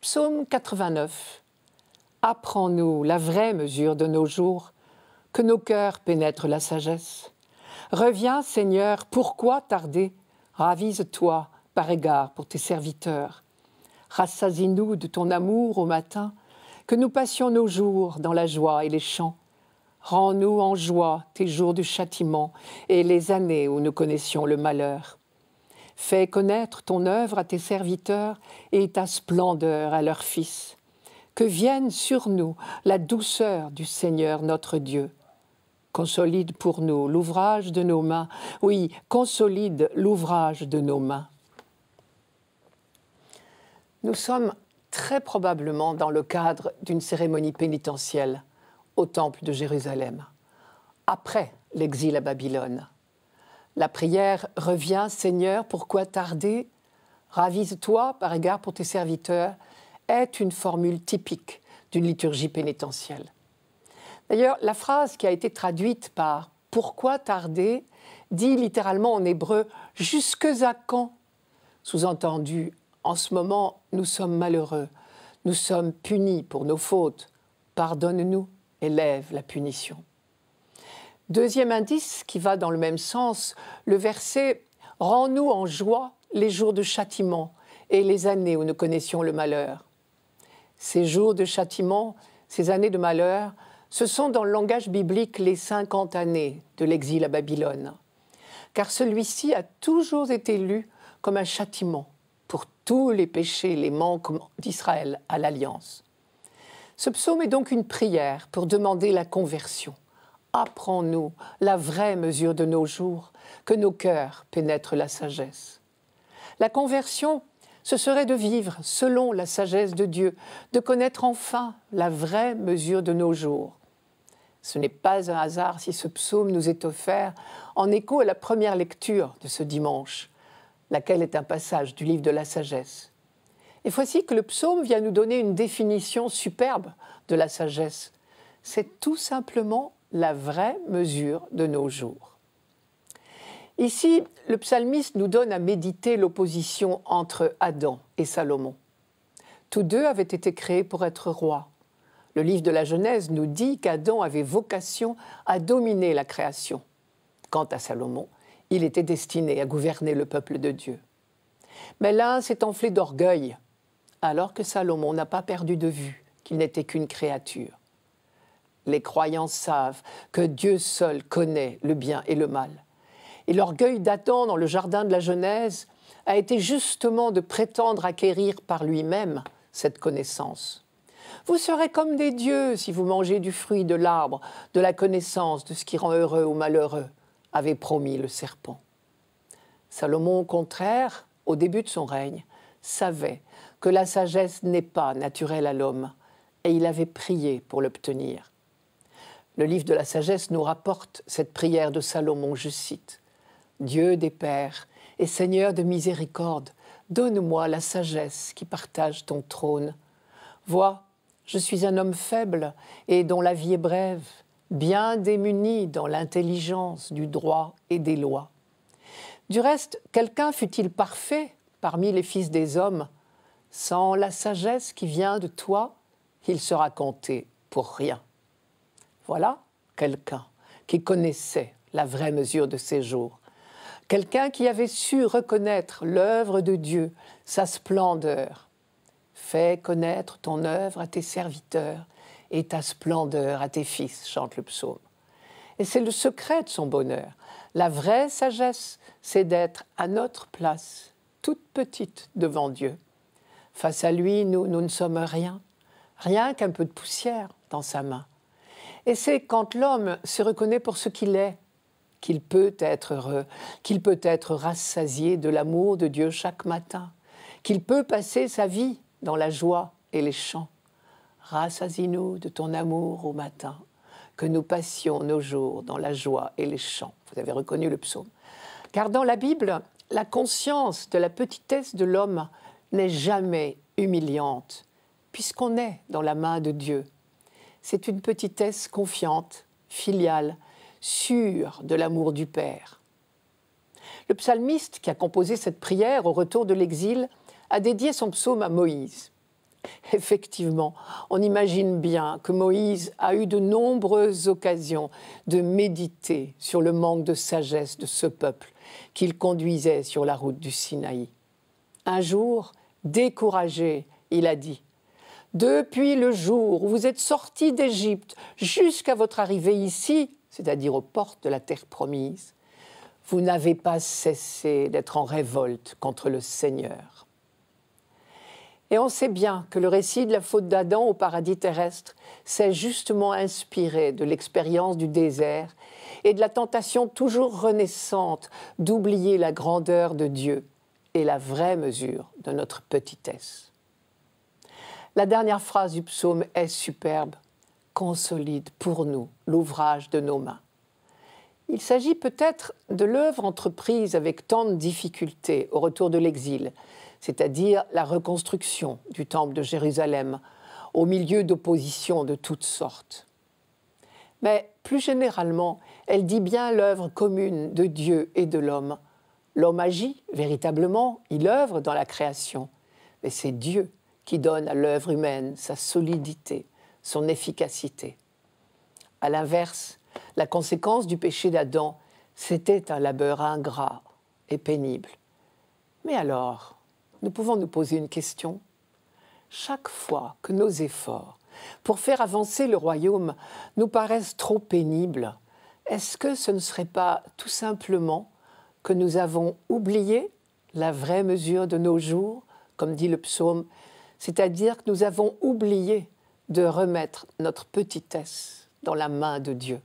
Psaume 89. Apprends-nous la vraie mesure de nos jours, que nos cœurs pénètrent la sagesse. Reviens, Seigneur, pourquoi tarder? Ravise-toi par égard pour tes serviteurs. Rassasie-nous de ton amour au matin, que nous passions nos jours dans la joie et les chants. Rends-nous en joie tes jours du châtiment et les années où nous connaissions le malheur. Fais connaître ton œuvre à tes serviteurs et ta splendeur à leurs fils. Que vienne sur nous la douceur du Seigneur notre Dieu. Consolide pour nous l'ouvrage de nos mains. Oui, consolide l'ouvrage de nos mains. Nous sommes très probablement dans le cadre d'une cérémonie pénitentielle au Temple de Jérusalem, après l'exil à Babylone. La prière « Reviens, Seigneur, pourquoi tarder? Ravise-toi par égard pour tes serviteurs » est une formule typique d'une liturgie pénitentielle. D'ailleurs, la phrase qui a été traduite par « Pourquoi tarder » dit littéralement en hébreu « Jusque à quand ?» Sous-entendu, en ce moment, nous sommes malheureux, nous sommes punis pour nos fautes, pardonne-nous et lève la punition. Deuxième indice qui va dans le même sens, le verset « Rends-nous en joie les jours de châtiment et les années où nous connaissions le malheur ». Ces jours de châtiment, ces années de malheur, ce sont dans le langage biblique les 50 années de l'exil à Babylone. Car celui-ci a toujours été lu comme un châtiment pour tous les péchés, les manquements d'Israël à l'Alliance. Ce psaume est donc une prière pour demander la conversion. Apprends-nous la vraie mesure de nos jours, que nos cœurs pénètrent la sagesse. La conversion, ce serait de vivre selon la sagesse de Dieu, de connaître enfin la vraie mesure de nos jours. Ce n'est pas un hasard si ce psaume nous est offert en écho à la première lecture de ce dimanche, laquelle est un passage du livre de la sagesse. Et voici que le psaume vient nous donner une définition superbe de la sagesse. C'est tout simplement la vraie mesure de nos jours. Ici, le psalmiste nous donne à méditer l'opposition entre Adam et Salomon. Tous deux avaient été créés pour être rois. Le livre de la Genèse nous dit qu'Adam avait vocation à dominer la création. Quant à Salomon, il était destiné à gouverner le peuple de Dieu. Mais l'un s'est enflé d'orgueil, alors que Salomon n'a pas perdu de vue qu'il n'était qu'une créature. Les croyants savent que Dieu seul connaît le bien et le mal. Et l'orgueil d'Adam dans le jardin de la Genèse a été justement de prétendre acquérir par lui-même cette connaissance. Vous serez comme des dieux si vous mangez du fruit de l'arbre, de la connaissance de ce qui rend heureux ou malheureux, avait promis le serpent. Salomon, au contraire, au début de son règne, savait que la sagesse n'est pas naturelle à l'homme, et il avait prié pour l'obtenir. Le livre de la sagesse nous rapporte cette prière de Salomon, je cite « Dieu des pères et Seigneur de miséricorde, donne-moi la sagesse qui partage ton trône. Vois, je suis un homme faible et dont la vie est brève, bien démuni dans l'intelligence du droit et des lois. Du reste, quelqu'un fût-il parfait parmi les fils des hommes, sans la sagesse qui vient de toi, il sera compté pour rien. » Voilà quelqu'un qui connaissait la vraie mesure de ses jours. Quelqu'un qui avait su reconnaître l'œuvre de Dieu, sa splendeur. Fais connaître ton œuvre à tes serviteurs et ta splendeur à tes fils, chante le psaume. Et c'est le secret de son bonheur. La vraie sagesse, c'est d'être à notre place, toute petite devant Dieu. Face à lui, nous ne sommes rien, rien qu'un peu de poussière dans sa main. Et c'est quand l'homme se reconnaît pour ce qu'il est, qu'il peut être heureux, qu'il peut être rassasié de l'amour de Dieu chaque matin, qu'il peut passer sa vie dans la joie et les chants. Rassasie-nous de ton amour au matin, que nous passions nos jours dans la joie et les chants. Vous avez reconnu le psaume. Car dans la Bible, la conscience de la petitesse de l'homme n'est jamais humiliante, puisqu'on est dans la main de Dieu. C'est une petitesse confiante, filiale, sûre de l'amour du Père. Le psalmiste qui a composé cette prière au retour de l'exil a dédié son psaume à Moïse. Effectivement, on imagine bien que Moïse a eu de nombreuses occasions de méditer sur le manque de sagesse de ce peuple qu'il conduisait sur la route du Sinaï. Un jour, découragé, il a dit « Depuis le jour où vous êtes sortis d'Égypte jusqu'à votre arrivée ici, c'est-à-dire aux portes de la terre promise, vous n'avez pas cessé d'être en révolte contre le Seigneur. » Et on sait bien que le récit de la faute d'Adam au paradis terrestre s'est justement inspiré de l'expérience du désert et de la tentation toujours renaissante d'oublier la grandeur de Dieu et la vraie mesure de notre petitesse. La dernière phrase du psaume est superbe. « Consolide pour nous l'ouvrage de nos mains ». Il s'agit peut-être de l'œuvre entreprise avec tant de difficultés au retour de l'exil, c'est-à-dire la reconstruction du temple de Jérusalem, au milieu d'oppositions de toutes sortes. Mais plus généralement, elle dit bien l'œuvre commune de Dieu et de l'homme. L'homme agit véritablement, il œuvre dans la création, mais c'est Dieu qui donne à l'œuvre humaine sa solidité, son efficacité. À l'inverse, la conséquence du péché d'Adam, c'était un labeur ingrat et pénible. Mais alors, nous pouvons nous poser une question. Chaque fois que nos efforts pour faire avancer le royaume nous paraissent trop pénibles, est-ce que ce ne serait pas tout simplement que nous avons oublié la vraie mesure de nos jours, comme dit le psaume, c'est-à-dire que nous avons oublié de remettre notre petitesse dans la main de Dieu?